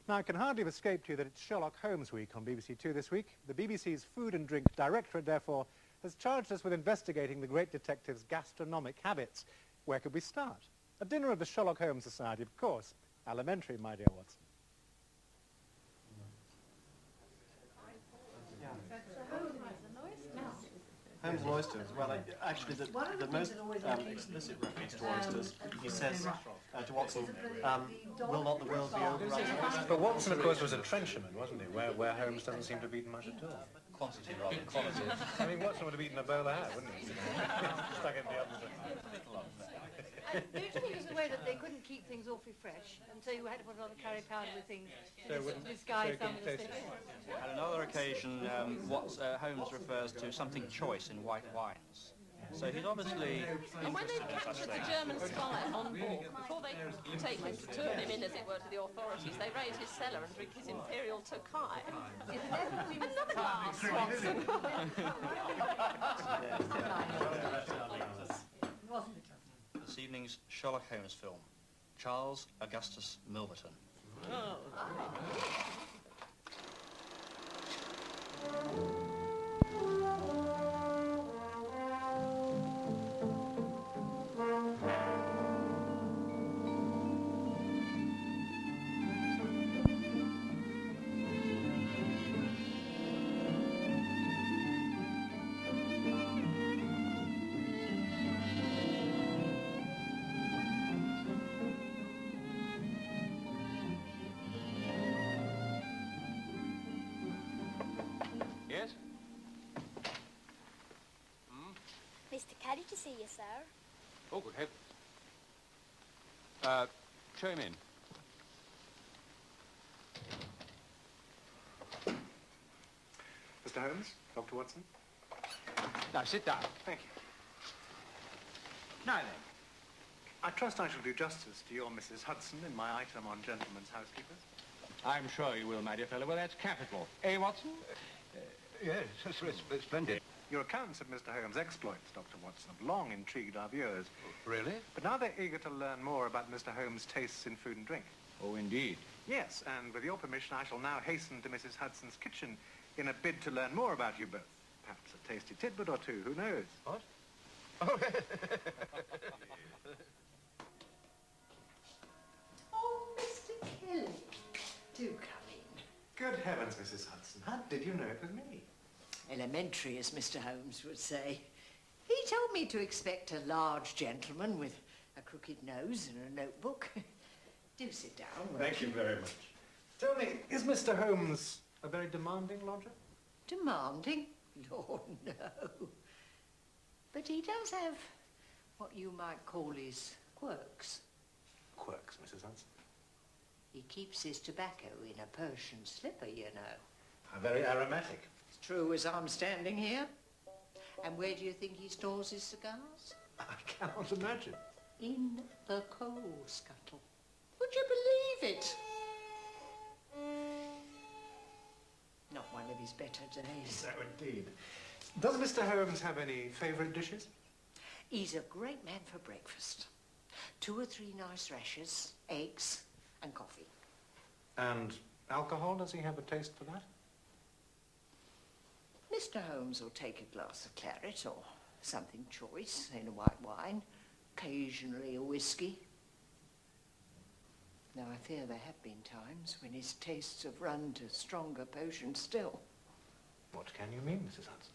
Now, it can hardly have escaped you that it's Sherlock Holmes week on BBC Two this week. The BBC's Food and Drink Directorate, therefore, has charged us with investigating the great detective's gastronomic habits. Where could we start? A dinner of the Sherlock Holmes Society, of course. Elementary, my dear Watson. Holmes and oysters. Well, actually, the most explicit reference to oysters, he says to Watson, will not the world be overrun? But Watson, of course, was a trencherman, wasn't he? Where Holmes doesn't seem to have eaten much at all. Quantity rather than quality. I mean, Watson would have eaten a bowl of hat, wouldn't he? Stuck in the oven. Don't you think it was a way that they couldn't keep things awfully fresh, and so you had to put it on a curry powder with things to disguise some of the things? On another occasion, Holmes refers to something choice in white wines. So he's obviously... And when they captured the German spy on board, before they take him to turn him in, as it were, to the authorities, they raid his cellar and drink his imperial Tokai. Another glass, Watson. This evening's Sherlock Holmes film, Charles Augustus Milverton. Oh. Yes? Mr. Caddy to see you, sir. Oh, good heavens. Show him in. Mr. Holmes, Dr. Watson. Now, sit down. Thank you. Now then, I trust I shall do justice to your Mrs. Hudson in my item on gentlemen's housekeepers. I'm sure you will, my dear fellow. Well, that's capital. Eh, Watson? Yes, splendid. Your accounts of Mr. Holmes' exploits, Dr. Watson, have long intrigued our viewers. Really? But now they're eager to learn more about Mr. Holmes' tastes in food and drink. Oh, indeed. Yes, and with your permission, I shall now hasten to Mrs. Hudson's kitchen in a bid to learn more about you both. Perhaps a tasty tidbit or two, who knows? What? Oh, Oh, Mr. Kelly, do come in. Good heavens, Mrs. Hudson, how did you know it was me? Elementary, as Mr. Holmes would say. He told me to expect a large gentleman with a crooked nose and a notebook. Do sit down, won't Thank you very much. Tell me, is Mr. Holmes a very demanding lodger? Demanding? Lord, no. But he does have what you might call his quirks. Quirks, Mrs. Hudson. He keeps his tobacco in a Persian slipper, you know. How very aromatic. It's true as I'm standing here. And where do you think he stores his cigars? I cannot imagine. In the coal scuttle. Would you believe it? Not one of his better days. So indeed. Does Mr. Holmes have any favourite dishes? He's a great man for breakfast. 2 or 3 nice rashers, eggs, and coffee. And alcohol, does he have a taste for that? Mr. Holmes will take a glass of claret or something choice in a white wine, occasionally a whiskey. Now, I fear there have been times when his tastes have run to stronger potions still. What can you mean, Mrs. Hudson?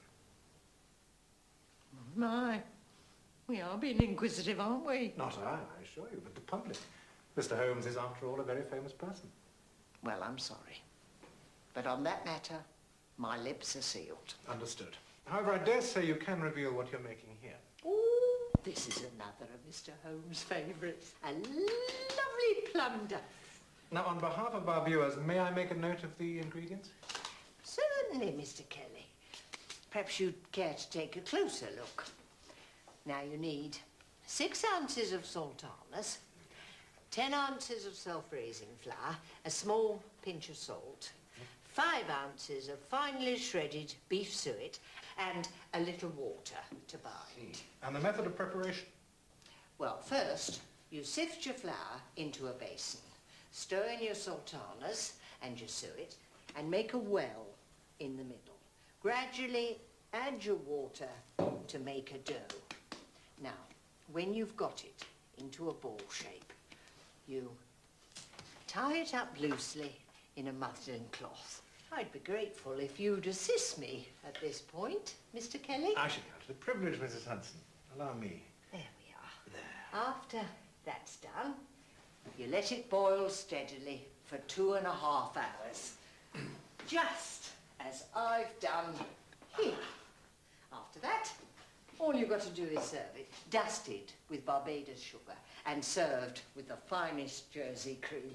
My, we are being inquisitive, aren't we? Not I assure you, but the public. Mr. Holmes is, after all, a very famous person. Well, I'm sorry. But on that matter, my lips are sealed. Understood. However, I dare say you can reveal what you're making here. Oh, this is another of Mr. Holmes' favourites. A lovely plunder. Now, on behalf of our viewers, may I make a note of the ingredients? Certainly, Mr. Kelly. Perhaps you'd care to take a closer look. Now, you need 6 ounces of sultanas, 10 ounces of self-raising flour, a small pinch of salt, 5 ounces of finely shredded beef suet, and a little water to bind. And the method of preparation? Well, first, you sift your flour into a basin. Stir in your sultanas and your suet, and make a well in the middle. Gradually add your water to make a dough. Now, when you've got it into a ball shape, you tie it up loosely in a muslin cloth. I'd be grateful if you'd assist me at this point, Mr. Kelly. I should count the privilege, Mrs. Hudson. Allow me. There we are. There. After that's done, you let it boil steadily for 2.5 hours. Just as I've done here. After that, all you've got to do is serve it, dusted with Barbados sugar and served with the finest Jersey cream.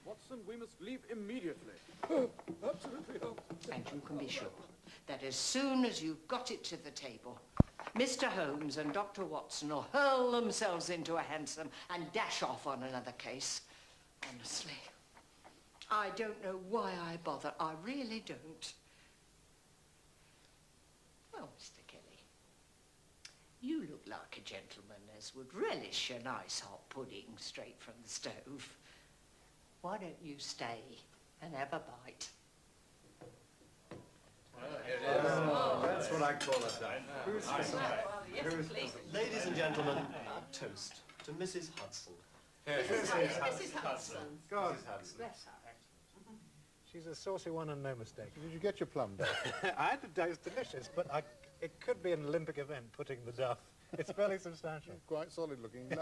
Watson, we must leave immediately. Oh, absolutely. Oh. And you can be sure that as soon as you've got it to the table, Mr. Holmes and Dr. Watson will hurl themselves into a hansom and dash off on another case. Honestly, I don't know why I bother. I really don't. Well, Mr. Kelly, you look like a gentleman as would relish a nice hot pudding straight from the stove. Why don't you stay and have a bite? That's what I call a dime. Yes, please. Ladies and gentlemen, a toast to Mrs. Hudson. Mrs. Hudson. God, Bless her. she's a saucy one and no mistake. Did you get your plum duff? I had to die, it's delicious, but it could be an Olympic event putting the duff. It's fairly substantial. Quite solid looking.